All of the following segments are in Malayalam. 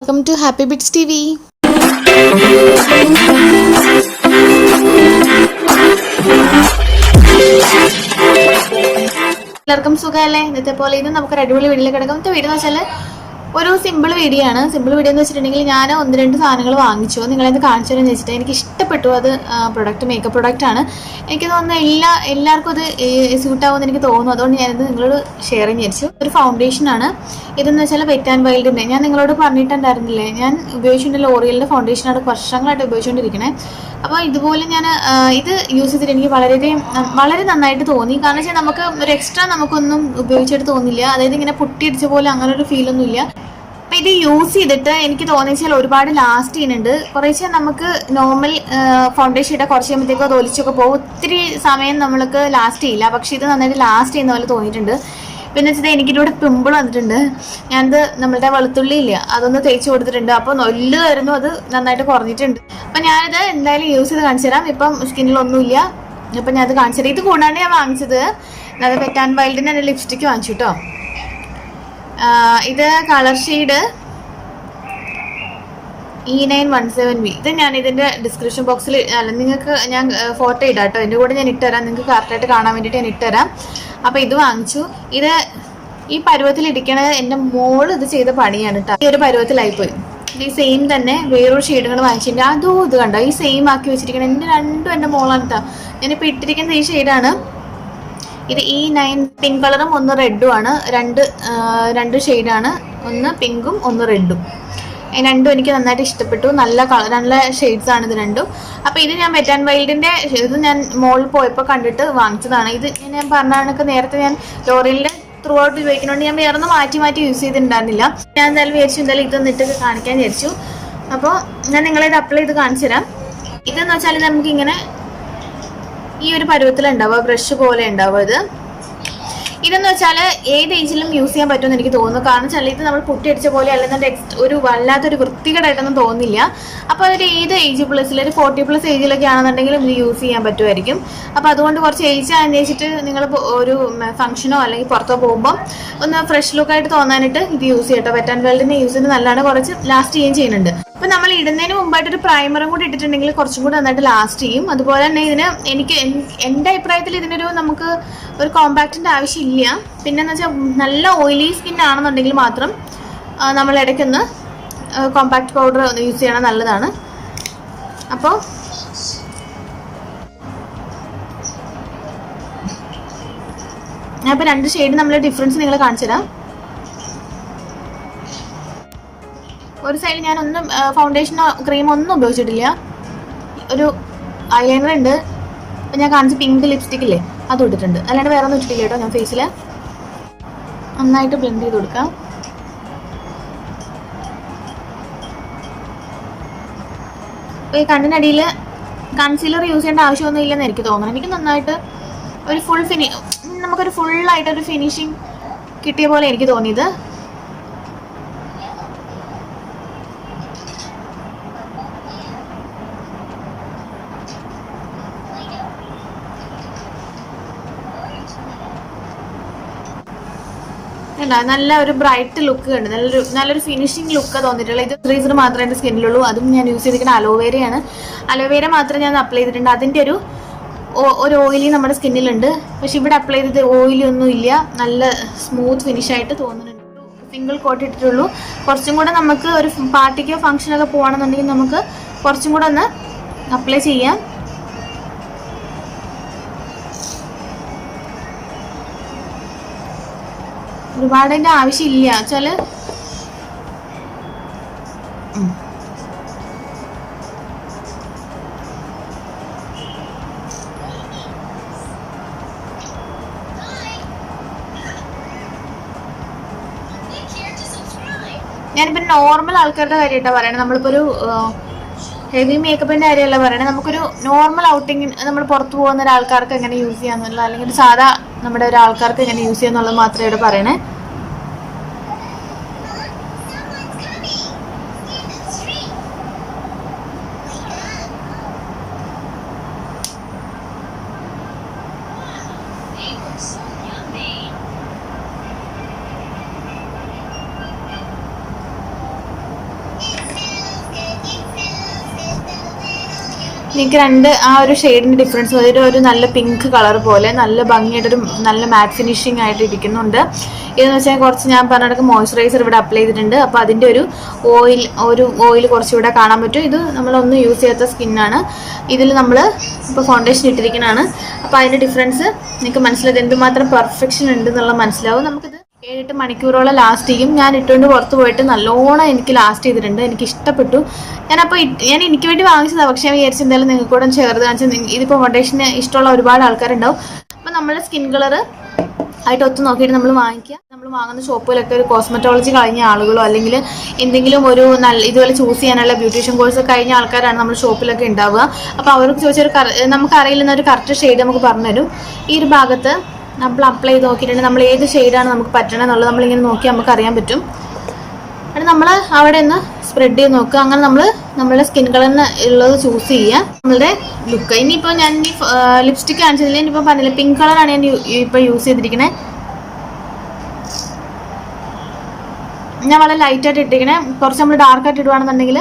Welcome to Happy Bits TV. എല്ലാവർക്കും സുഖമല്ലേ? ഇന്നത്തെ പോലെ ഇന്ന് നമുക്കൊരു അടിപൊളി വീഡിയോയിൽ കിടക്കാം. വീഡിയോ എന്ന് വെച്ചാൽ ഒരു സിമ്പിൾ വീഡിയോ ആണ്. സിമ്പിൾ വീഡിയോ എന്ന് വെച്ചിട്ടുണ്ടെങ്കിൽ ഞാൻ 1-2 സാധനങ്ങൾ വാങ്ങിച്ചു, നിങ്ങളത് കാണിച്ചു തരാമെന്ന് വെച്ചിട്ട് എനിക്ക് ഇഷ്ടപ്പെട്ടു. അത് മേക്കപ്പ് പ്രൊഡക്റ്റ് ആണ്. എനിക്ക് തോന്നുന്നു എല്ലാവർക്കും അത് സ്യൂട്ടാവുമെന്ന് എനിക്ക് തോന്നുന്നു. അതുകൊണ്ട് ഞാനിത് നിങ്ങളോട് ഷെയർ വിചാരിച്ചു. ഒരു ഫൗണ്ടേഷൻ ആണ് ഇതെന്ന് വെച്ചാൽ വെറ്റ് ആൻഡ് വൈൽഡിൻ്റെ. ഞാൻ നിങ്ങളോട് പറഞ്ഞിട്ടുണ്ടായിരുന്നില്ലേ, ഞാൻ ഉപയോഗിച്ചിട്ടുണ്ട് ലോറിയലിൻ്റെ ഫൗണ്ടേഷനാണ് വർഷങ്ങളായിട്ട് ഉപയോഗിച്ചുകൊണ്ടിരിക്കണേ. അപ്പോൾ ഇതുപോലെ ഞാൻ ഇത് യൂസ് ചെയ്തിട്ട് എനിക്ക് വളരെ നന്നായിട്ട് തോന്നി. കാരണം വെച്ചാൽ നമുക്ക് ഒരു എക്സ്ട്രാ നമുക്കൊന്നും ഉപയോഗിച്ചിട്ട് തോന്നില്ല. അതായത് ഇങ്ങനെ പൊട്ടിയടിച്ച പോലെ അങ്ങനെ ഒരു ഫീലൊന്നുമില്ല. അപ്പം ഇത് യൂസ് ചെയ്തിട്ട് എനിക്ക് തോന്നിച്ചാൽ ഒരുപാട് ലാസ്റ്റ് ചെയ്യുന്നുണ്ട്. കുറേശ്ശെ നമുക്ക് നോർമൽ ഫൗണ്ടേഷൻ ഇട്ടാൽ കുറച്ച് കഴിയുമ്പോഴത്തേക്കും അത് ഒലിച്ചൊക്കെ പോകും. ഒത്തിരി സമയം നമ്മൾക്ക് ലാസ്റ്റ് ചെയ്യില്ല. പക്ഷെ ഇത് നന്നായിട്ട് ലാസ്റ്റ് ചെയ്യുന്ന പോലെ തോന്നിയിട്ടുണ്ട്. പിന്നെ വെച്ചാൽ എനിക്കിവിടെ പിമ്പിൾ വന്നിട്ടുണ്ട്. ഞാനത് നമ്മളുടെ വെളുത്തുള്ളി ഇല്ല, അതൊന്ന് തേച്ച് കൊടുത്തിട്ടുണ്ട്. അപ്പോൾ നൊല്ലുമായിരുന്നു, അത് നന്നായിട്ട് കുറഞ്ഞിട്ടുണ്ട്. അപ്പം ഞാനിത് എന്തായാലും യൂസ് ചെയ്ത് കാണിച്ചു തരാം. ഇപ്പം സ്കിന്നിലൊന്നുമില്ല. അപ്പം ഞാനത് കാണിച്ചു തരാം. ഇത് കൂടാണ്ട് ഞാൻ വാങ്ങിച്ചത് അത് വെറ്റ് ആൻഡ് വൈൽഡിൻ്റെ എൻ്റെ ലിപ്സ്റ്റിക്ക് വാങ്ങിച്ചു കേട്ടോ. ഇത് കളർ ഷെയ്ഡ് E917V. ഇത് ഞാൻ ഇതിൻ്റെ ഡിസ്ക്രിപ്ഷൻ ബോക്സിൽ നിങ്ങൾക്ക് ഞാൻ ഫോട്ടോ ഇടാം കേട്ടോ. എൻ്റെ കൂടെ ഞാൻ ഇട്ടുതരാം, നിങ്ങൾക്ക് കറക്റ്റായിട്ട് കാണാൻ വേണ്ടിയിട്ട് ഞാൻ ഇട്ടുതരാം. അപ്പോൾ ഇത് വാങ്ങിച്ചു. ഇത് ഈ പരുവത്തിൽ ഇരിക്കണത് എൻ്റെ മോള് ഇത് ചെയ്ത പണിയാണ് കേട്ടോ. ഈ ഒരു പരുവത്തിലായിപ്പോയി. ഈ സെയിം തന്നെ വേറൊരു ഷെയ്ഡുകൾ വാങ്ങിച്ചിട്ടുണ്ട്. അതും ഇത് കണ്ടോ, ഈ സെയിം ആക്കി വെച്ചിരിക്കണം. രണ്ടും എൻ്റെ മോളാണ് കേട്ടോ. ഞാനിപ്പോൾ ഇട്ടിരിക്കുന്നത് ഈ ഷെയ്ഡാണ്. ഇത് E9 പിങ്ക് കളറും ഒന്ന് റെഡും ആണ്. രണ്ട് ഷെയ്ഡാണ്, ഒന്ന് പിങ്കും ഒന്ന് റെഡും. രണ്ടും എനിക്ക് നന്നായിട്ട് ഇഷ്ടപ്പെട്ടു. നല്ല ഷെയ്ഡ്സ് ആണ് ഇത് രണ്ടും. അപ്പോൾ ഇത് ഞാൻ വെറ്റ് ആൻഡ് വൈൽഡിൻ്റെ ഇത് ഞാൻ മോളിൽ പോയപ്പോൾ കണ്ടിട്ട് വാങ്ങിച്ചതാണ്. ഇത് ഞാൻ പറഞ്ഞ കണക്ക് നേരത്തെ ഞാൻ ലോറിയലിൻ്റെ ത്രൂ ഔട്ട് ഉപയോഗിക്കുന്നതുകൊണ്ട് ഞാൻ വേറെ ഒന്ന് മാറ്റി യൂസ് ചെയ്തിട്ടുണ്ടായിരുന്നില്ല. ഞാൻ എന്തായാലും ഇതൊന്ന് ഇട്ട് കാണിക്കാൻ വിചാരിച്ചു. അപ്പോൾ ഞാൻ നിങ്ങളിത് അപ്ലൈ ചെയ്ത് കാണിച്ചു തരാം. ഇതെന്ന് വെച്ചാൽ നമുക്കിങ്ങനെ ഈ ഒരു പരുവത്തിലുണ്ടാവുക, ബ്രഷ് പോലെ ഉണ്ടാവുക. ഇതെന്ന് വെച്ചാൽ ഏത് ഏജിലും യൂസ് ചെയ്യാൻ പറ്റുമെന്ന് എനിക്ക് തോന്നുന്നു. കാരണം വെച്ചാൽ ഇത് നമ്മൾ പൊട്ടിയടിച്ച പോലെ അല്ലെന്നുണ്ട് ഒരു വല്ലാത്തൊരു വൃത്തികേടായിട്ടൊന്നും തോന്നില്ല. അപ്പോൾ അതൊരു ഏത് ഏജ് പ്ലസ്സിൽ ഒരു 40+ ഏജിലൊക്കെ ആണെന്നുണ്ടെങ്കിലും ഇത് യൂസ് ചെയ്യാൻ പറ്റുമായിരിക്കും. അപ്പോൾ അതുകൊണ്ട് കുറച്ച് ഏജ് അന്വേഷിച്ചിട്ട് നിങ്ങൾ ഒരു ഫംഗ്ഷനോ അല്ലെങ്കിൽ പുറത്തോ പോകുമ്പോൾ ഒന്ന് ഫ്രഷ് ലുക്കായിട്ട് തോന്നാനായിട്ട് ഇത് യൂസ് ചെയ്യട്ടോ. വെറ്റ് ആൻഡ് വൈൽഡിൻ്റെ യൂസ് ചെയ്യുന്നത് നല്ലതാണ്, കുറച്ച് ലാസ്റ്റ് ചെയ്യുന്നുണ്ട്. അപ്പോൾ നമ്മൾ ഇടുന്നതിന് മുമ്പായിട്ടൊരു പ്രൈമറും കൂടി ഇട്ടിട്ടുണ്ടെങ്കിൽ കുറച്ചും കൂടി നന്നായിട്ട് ലാസ്റ്റ് ചെയ്യും. അതുപോലെ തന്നെ എൻ്റെ അഭിപ്രായത്തിൽ നമുക്ക് ഒരു കോമ്പാക്റ്റിൻ്റെ ആവശ്യമില്ല. പിന്നെന്ന് വെച്ചാൽ നല്ല ഓയിലി സ്കിൻ ആണെന്നുണ്ടെങ്കിൽ മാത്രം നമ്മൾ ഇടയ്ക്കൊന്ന് കോമ്പാക്റ്റ് പൗഡർ യൂസ് ചെയ്യണം, നല്ലതാണ്. അപ്പോൾ ഞാനിപ്പോൾ 2 ഷെയ്ഡ് നമ്മൾ ഡിഫറൻസ് നിങ്ങൾ കാണിച്ചു തരാം. ഒരു സൈഡ് ഞാനൊന്നും ഫൗണ്ടേഷനോ ക്രീമോ ഒന്നും ഉപയോഗിച്ചിട്ടില്ല. ഒരു ഐലൈനർ ഉണ്ട്. അപ്പം ഞാൻ കാണിച്ച പിങ്ക് ലിപ്സ്റ്റിക്കില്ലേ, അത് ഇട്ടിട്ടുണ്ട്. അല്ലാണ്ട് വേറെ ഒന്നും ഇട്ടിട്ടില്ല കേട്ടോ. ഞാൻ ഫേസിൽ നന്നായിട്ട് ബ്ലെൻഡ് ചെയ്ത് കൊടുക്കാം. അപ്പോൾ ഈ കണ്ണിനടിയിൽ കൺസീലർ യൂസ് ചെയ്യേണ്ട ആവശ്യമൊന്നും ഇല്ലെന്ന് എനിക്ക് തോന്നുന്നു. എനിക്ക് നന്നായിട്ട് ഒരു നമുക്കൊരു ഫുള്ളായിട്ടൊരു ഫിനിഷിങ് കിട്ടിയ പോലെ എനിക്ക് തോന്നിയത്. നല്ല ഒരു ബ്രൈറ്റ് ലുക്ക് ഉണ്ട്, നല്ലൊരു ഫിനിഷിങ് ലുക്ക് തോന്നിയിട്ടുള്ള. ഇത് റീസർ മാത്രമേ എൻ്റെ സ്കിന്നിലുള്ളൂ. അതും ഞാൻ യൂസ് ചെയ്തിരിക്കുന്ന അലോവേരയാണ്. അലോവേര മാത്രം ഞാൻ അപ്ലൈ ചെയ്തിട്ടുണ്ട്. അതിൻ്റെ ഒരു ഓയിലി നമ്മുടെ സ്കിന്നിലുണ്ട്. പക്ഷെ ഇവിടെ അപ്ലൈ ചെയ്തിട്ട് ഓയിലി ഒന്നും ഇല്ല, നല്ല സ്മൂത്ത് ഫിനിഷായിട്ട് തോന്നുന്നുണ്ട്. സിംഗിൾ കോട്ട് ഇട്ടിട്ടുള്ളൂ. കുറച്ചും കൂടെ നമുക്ക് ഒരു പാർട്ടിക്കോ ഫംഗ്ഷനൊക്കെ പോകുകയാണെന്നുണ്ടെങ്കിൽ നമുക്ക് കുറച്ചും കൂടെ ഒന്ന് അപ്ലൈ ചെയ്യാം. ഒരുപാട് അതിൻ്റെ ആവശ്യമില്ല വെച്ചാൽ ഞാനിപ്പോൾ നോർമൽ ആൾക്കാരുടെ കാര്യമായിട്ടാണ് പറയണത്. നമ്മളിപ്പോൾ ഒരു ഹെവി മേക്കപ്പിൻ്റെ കാര്യമല്ല പറയണേ. നമുക്കൊരു നോർമൽ ഔട്ടിങ് നമ്മൾ പുറത്ത് പോകുന്ന ഒരാൾക്കാർക്ക് എങ്ങനെ യൂസ് ചെയ്യാന്നുള്ള, അല്ലെങ്കിൽ സാധാ നമ്മുടെ ഒരാൾക്കാർക്ക് എങ്ങനെ യൂസ് ചെയ്യാന്നുള്ളത് മാത്രമേ ഇവിടെ പറയണേ. നിങ്ങൾക്ക് ആ ഒരു ഷെയ്ഡിൻ്റെ ഡിഫറൻസ് ഒരു നല്ല പിങ്ക് കളർ പോലെ നല്ല ഭംഗിയായിട്ടൊരു നല്ല മാറ്റ് ഫിനിഷിംഗ് ആയിട്ട് ഇരിക്കുന്നുണ്ട്. ഇതെന്ന് വെച്ചാൽ കുറച്ച് ഞാൻ പറഞ്ഞിടക്ക് മോയ്സ്ചറൈസർ ഇവിടെ അപ്ലൈ ചെയ്തിട്ടുണ്ട്. അപ്പോൾ അതിൻ്റെ ഒരു ഓയിൽ കുറച്ചുകൂടെ കാണാൻ പറ്റും. ഇത് നമ്മളൊന്നും യൂസ് ചെയ്യാത്ത സ്കിന്നാണ്. ഇതിൽ നമ്മൾ ഇപ്പോൾ ഫൗണ്ടേഷൻ ഇട്ടിരിക്കുന്നതാണ്. അപ്പോൾ അതിൻ്റെ ഡിഫറൻസ് നിങ്ങൾക്ക് മനസ്സിലായത് എന്തുമാത്രം പെർഫെക്ഷൻ ഉണ്ട് എന്നുള്ളത് മനസ്സിലാവും. നമുക്കിത് 7-8 മണിക്കൂറോളം ലാസ്റ്റ് ചെയ്യും. ഞാൻ ഇട്ടുകൊണ്ട് പുറത്ത് പോയിട്ട് നല്ലോണം എനിക്ക് ലാസ്റ്റ് ചെയ്തിട്ടുണ്ട്. എനിക്ക് ഇഷ്ടപ്പെട്ടു. ഞാൻ എനിക്ക് വേണ്ടി വാങ്ങിച്ചതാണ്. പക്ഷേ ഞാൻ വിചാരിച്ചു എന്തായാലും നിങ്ങൾക്ക് കൂടെ ചേർത്ത് കാണിച്ചാൽ ഇതിപ്പോൾ ഫൗണ്ടേഷന് ഇഷ്ടമുള്ള ഒരുപാട് ആൾക്കാരുണ്ടാവും. അപ്പോൾ നമ്മുടെ സ്കിൻ കളർ ആയിട്ട് ഒത്തു നോക്കിയിട്ട് നമ്മൾ വാങ്ങിക്കുക. നമ്മൾ വാങ്ങുന്ന ഷോപ്പുകളൊക്കെ ഒരു കോസ്മെറ്റോളജി കഴിഞ്ഞ ആളുകളോ അല്ലെങ്കിൽ എന്തെങ്കിലും ഒരു ഇതുപോലെ ചൂസ് ചെയ്യാനുള്ള ബ്യൂട്ടീഷ്യൻ കോഴ്സ് കഴിഞ്ഞ ആൾക്കാരാണ് നമ്മുടെ ഷോപ്പിലൊക്കെ ഉണ്ടാവുക. അപ്പോൾ അവർക്ക് ചോദിച്ചാൽ നമുക്കറിയില്ലെന്ന ഒരു കറക്റ്റ് ഷെയ്ഡ് നമുക്ക് പറഞ്ഞുതരും. ഈ ഒരു ഭാഗത്ത് നമ്മൾ അപ്ലൈ ചെയ്ത് നോക്കിയിട്ടുണ്ടെങ്കിൽ നമ്മൾ ഏത് ഷെയ്ഡാണ് നമുക്ക് പറ്റണം എന്നുള്ളത് നമ്മളിങ്ങനെ നോക്കി നമുക്ക് അറിയാൻ പറ്റും. അത് നമ്മൾ അവിടെ നിന്ന് സ്പ്രെഡ് ചെയ്ത് നോക്കുക. അങ്ങനെ നമ്മളുടെ സ്കിൻ കളറിന് ഉള്ളത് ചൂസ് ചെയ്യുക. നമ്മളുടെ ലുക്ക് ഇനിയിപ്പോൾ ഞാൻ ലിപ്സ്റ്റിക് കാണിച്ചതിൽ ഇനിയിപ്പോൾ പറഞ്ഞില്ല പിങ്ക് കളറാണ് ഞാൻ ഇപ്പോൾ യൂസ് ചെയ്തിരിക്കുന്നത്. ഞാൻ വളരെ ലൈറ്റായിട്ട് ഇട്ടിരിക്കണേ. കുറച്ച് നമ്മൾ ഡാർക്കായിട്ട് ഇടുകയാണെന്നുണ്ടെങ്കിൽ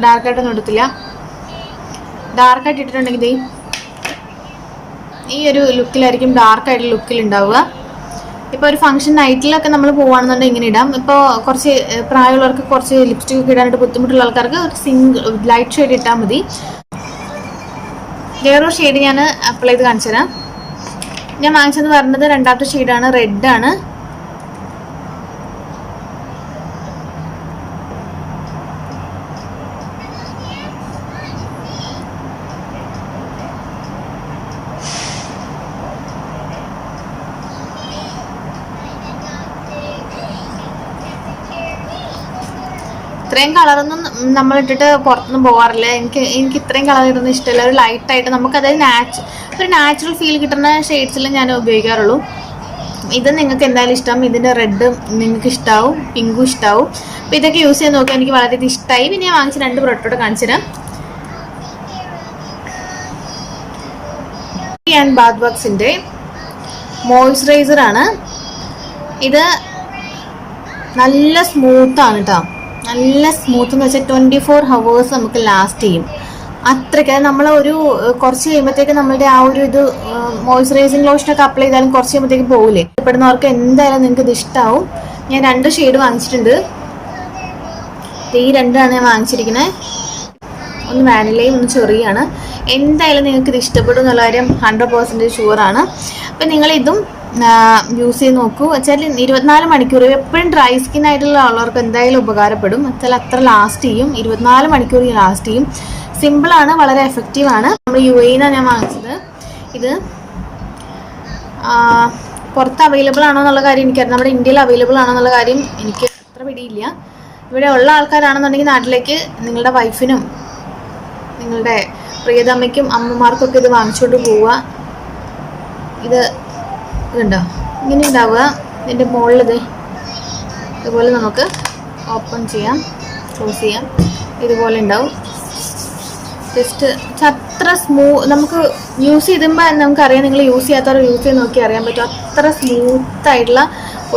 ഡാർക്കായിട്ടൊന്നും എടുത്തില്ല. ഡാർക്കായിട്ട് ഇട്ടിട്ടുണ്ടെങ്കിൽ ഈ ഒരു ലുക്കിലായിരിക്കും ഡാർക്കായിട്ടുള്ള ലുക്കിൽ ഉണ്ടാവുക. ഇപ്പോൾ ഒരു ഫംഗ്ഷൻ നൈറ്റിലൊക്കെ നമ്മൾ പോകുകയാണെന്നുണ്ടെങ്കിൽ ഇങ്ങനെ ഇടാം. ഇപ്പോൾ കുറച്ച് പ്രായമുള്ളവർക്ക് കുറച്ച് ലിപ്സ്റ്റിക് ഒക്കെ ഇടാനായിട്ട് ബുദ്ധിമുട്ടുള്ള ആൾക്കാർക്ക് ഒരു ലൈറ്റ് ഷെയ്ഡ് ഇട്ടാൽ മതി. വേറൊരു ഷെയ്ഡ് ഞാൻ അപ്ലൈ ചെയ്ത് കാണിച്ചു തരാം. ഞാൻ വാങ്ങിച്ചെന്ന് പറഞ്ഞത് രണ്ടാമത്തെ ഷെയ്ഡാണ്, റെഡാണ്. ഇത്രയും കളറൊന്നും നമ്മളിട്ടിട്ട് പുറത്തൊന്നും പോകാറില്ല. എനിക്ക് ഇത്രയും കളർ ഇടുന്ന ഇഷ്ടമല്ല. ഒരു ലൈറ്റായിട്ട് നമുക്കതായത് ഒരു നാച്ചുറൽ ഫീൽ കിട്ടുന്ന ഷെയ്ഡ്സിലും ഞാൻ ഉപയോഗിക്കാറുള്ളൂ. ഇത് നിങ്ങൾക്ക് എന്തായാലും ഇഷ്ടം. ഇതിൻ്റെ റെഡ് നിങ്ങൾക്ക് ഇഷ്ടമാവും, പിങ്കും ഇഷ്ടമാവും. അപ്പോൾ ഇതൊക്കെ യൂസ് ചെയ്ത് നോക്കുക. എനിക്ക് വളരെയധികം ഇഷ്ടമായി. പിന്നെ ഞാൻ വാങ്ങിച്ച 2 പ്രൊഡക്റ്റ് കാണിച്ചു തരാം. ആൻഡ് ബാത്ത് വർക്സിൻ്റെ മോയ്സ്ചറൈസറാണ്. ഇത് നല്ല സ്മൂത്താണ് കേട്ടോ. നല്ല സ്മൂത്ത് എന്ന് വെച്ചാൽ 24 hours നമുക്ക് ലാസ്റ്റ് ചെയ്യും. അത്രയ്ക്ക് നമ്മൾ കുറച്ച് കഴിയുമ്പോഴത്തേക്ക് നമ്മളുടെ ആ ഒരു മോയ്സ്ചറൈസിങ് ലോഷനൊക്കെ അപ്ലൈ ചെയ്താലും കുറച്ച് കഴിയുമ്പോഴത്തേക്ക് പോകില്ലേ. ഇഷ്ടപ്പെടുന്നവർക്ക് എന്തായാലും നിങ്ങൾക്ക് ഇത് ഇഷ്ടമാവും. ഞാൻ 2 ഷെയ്ഡ് വാങ്ങിച്ചിട്ടുണ്ട്. ഈ 2ആണ് ഞാൻ വാങ്ങിച്ചിരിക്കുന്നത്. ഒന്ന് വാനിലയും ഒന്ന് ചെറിയാണ്. എന്തായാലും നിങ്ങൾക്ക് ഇത് ഇഷ്ടപ്പെടും എന്നുള്ള കാര്യം 100% ഷുവറാണ്. അപ്പം നിങ്ങളിതും യൂസ് ചെയ്ത് നോക്കൂ. വെച്ചാൽ 24 മണിക്കൂർ എപ്പോഴും ഡ്രൈ സ്കിൻ ആയിട്ടുള്ള ആളുകൾക്ക് എന്തായാലും ഉപകാരപ്പെടും. വെച്ചാൽ അത്ര ലാസ്റ്റ് ചെയ്യും. 24 മണിക്കൂർ ലാസ്റ്റ് ചെയ്യും. സിമ്പിളാണ്, വളരെ എഫക്റ്റീവാണ്. നമ്മൾ UAE ഞാൻ വാങ്ങിച്ചത്. ഇത് പുറത്ത് അവൈലബിൾ ആണോ എന്നുള്ള കാര്യം എനിക്കറിയാം. നമ്മുടെ ഇന്ത്യയിൽ അവൈലബിൾ ആണോ എന്നുള്ള കാര്യം എനിക്ക് അത്ര പിടിയില്ല. ഇവിടെ ഉള്ള ആൾക്കാരാണെന്നുണ്ടെങ്കിൽ നാട്ടിലേക്ക് നിങ്ങളുടെ വൈഫിനും നിങ്ങളുടെ പ്രിയതമ്മയ്ക്കും അമ്മമാർക്കൊക്കെ ഇത് വാങ്ങിച്ചുകൊണ്ട് പോവുക. ഇതുണ്ടോ ഇങ്ങനെ ഉണ്ടാവുക. ഇതിൻ്റെ മുകളിൽ ഇതുപോലെ നമുക്ക് ഓപ്പൺ ചെയ്യാം, ക്ലോസ് ചെയ്യാം. ഇതുപോലെ ഉണ്ടാവും. ജസ്റ്റ് അത്ര നമുക്ക് യൂസ് ചെയ്യുമ്പോൾ നമുക്കറിയാം. നിങ്ങൾ യൂസ് ചെയ്യാത്തവർ യൂസ് ചെയ്ത് നോക്കി അറിയാൻ പറ്റും. അത്ര സ്മൂത്തായിട്ടുള്ള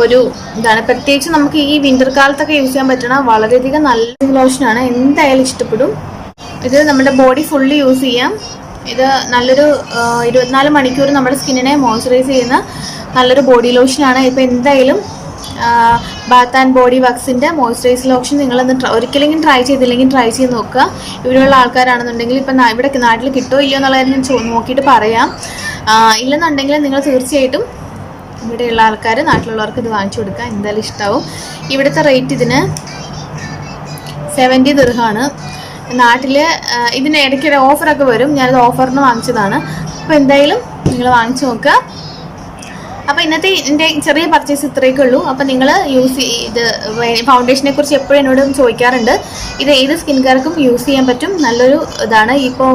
ഒരു ഇതാണ്. പ്രത്യേകിച്ച് നമുക്ക് ഈ വിൻ്റർ കാലത്തൊക്കെ യൂസ് ചെയ്യാൻ പറ്റണ വളരെയധികം നല്ല ലോഷനാണ്. എന്തായാലും ഇഷ്ടപ്പെടും. ഇത് നമ്മുടെ ബോഡി ഫുള്ളി യൂസ് ചെയ്യാം. ഇത് നല്ലൊരു 24 മണിക്കൂർ നമ്മുടെ സ്കിന്നിനെ മോയ്സ്ചറൈസ് ചെയ്യുന്ന നല്ലൊരു ബോഡി ലോഷനാണ്. ഇപ്പോൾ എന്തായാലും ബാത്ത് ആൻഡ് ബോഡി വർക്സിൻ്റെ മോയ്സ്ചറൈസ് ലോഷൻ നിങ്ങളൊന്ന് ഒരിക്കലെങ്കിലും ട്രൈ ചെയ്തില്ലെങ്കിൽ ട്രൈ ചെയ്ത് നോക്കുക. ഇവിടെയുള്ള ആൾക്കാരാണെന്നുണ്ടെങ്കിൽ ഇപ്പം ഇവിടെ നാട്ടിൽ കിട്ടുമോ ഇല്ലയോ എന്നുള്ളത് ഞാൻ നോക്കിയിട്ട് പറയാം. ഇല്ലെന്നുണ്ടെങ്കിൽ നിങ്ങൾ തീർച്ചയായിട്ടും ഇവിടെയുള്ള ആൾക്കാർ നാട്ടിലുള്ളവർക്ക് ഇത് വാങ്ങിച്ചു കൊടുക്കുക. എന്തായാലും ഇഷ്ടമാവും. ഇവിടുത്തെ റേറ്റ് ഇതിന് 70 ദിർഹമാണ്. നാട്ടിൽ ഇതിന് ഇടയ്ക്കിടെ ഓഫറൊക്കെ വരും. ഞാനത് ഓഫറിന് വാങ്ങിച്ചതാണ്. അപ്പോൾ എന്തായാലും നിങ്ങൾ വാങ്ങിച്ചു നോക്കുക. അപ്പോൾ ഇന്നത്തെ എൻ്റെ ചെറിയ പർച്ചേസ് ഇത്രയൊക്കെ ഉള്ളൂ. അപ്പോൾ നിങ്ങൾ ഫൗണ്ടേഷനെ കുറിച്ച് എപ്പോഴും എന്നോട് ചോദിക്കാറുണ്ട്. ഇത് ഏത് സ്കിൻകാർക്കും യൂസ് ചെയ്യാൻ പറ്റും. നല്ലൊരു ഇതാണ്. ഇപ്പോൾ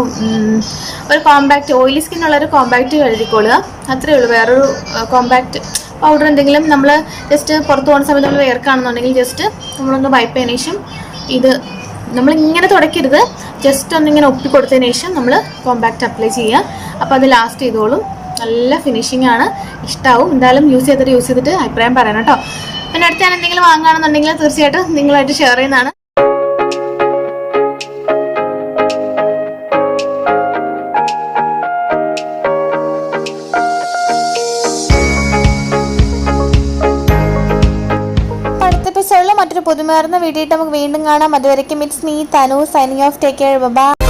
ഒരു കോമ്പാക്റ്റ് ഓയിലി സ്കിന്നുള്ളൊരു കോമ്പാക്റ്റ് കഴുകിക്കൊള്ളുക, അത്രയേ ഉള്ളൂ. വേറൊരു കോമ്പാക്റ്റ് പൗഡർ എന്തെങ്കിലും നമ്മൾ ജസ്റ്റ് പുറത്ത് പോകുന്ന സമയത്ത് നമ്മൾ വേർക്കാണെന്നുണ്ടെങ്കിൽ ജസ്റ്റ് നമ്മളൊന്ന് വൈപ്പ് ചെയ്തതിന് ശേഷം ഇത് നമ്മളിങ്ങനെ തുടയ്ക്കരുത്. ജസ്റ്റ് ഒന്നിങ്ങനെ ഒപ്പിക്കൊടുത്തതിന് ശേഷം നമ്മൾ കോമ്പാക്റ്റ് അപ്ലൈ ചെയ്യുക. അപ്പോൾ അത് ലാസ്റ്റ് ചെയ്തോളും. നല്ല ഫിനിഷിംഗ് ആണ്. ഇഷ്ടമാവും. എന്തായാലും യൂസ് ചെയ്തിട്ട് അഭിപ്രായം പറയണം കേട്ടോ. പിന്നെ അടുത്ത് ഞാൻ എന്തെങ്കിലും വാങ്ങുകയാണെന്നുണ്ടെങ്കിൽ തീർച്ചയായിട്ടും നിങ്ങളായിട്ട് ഷെയർ ചെയ്യുന്നതാണ്. എപ്പിസോഡിൽ മറ്റൊരു പുതുമേറുന്ന വീഡിയോ നമുക്ക് വീണ്ടും കാണാം. അതുവരെയ്ക്കും it's me Tanu signing off. Take care. By.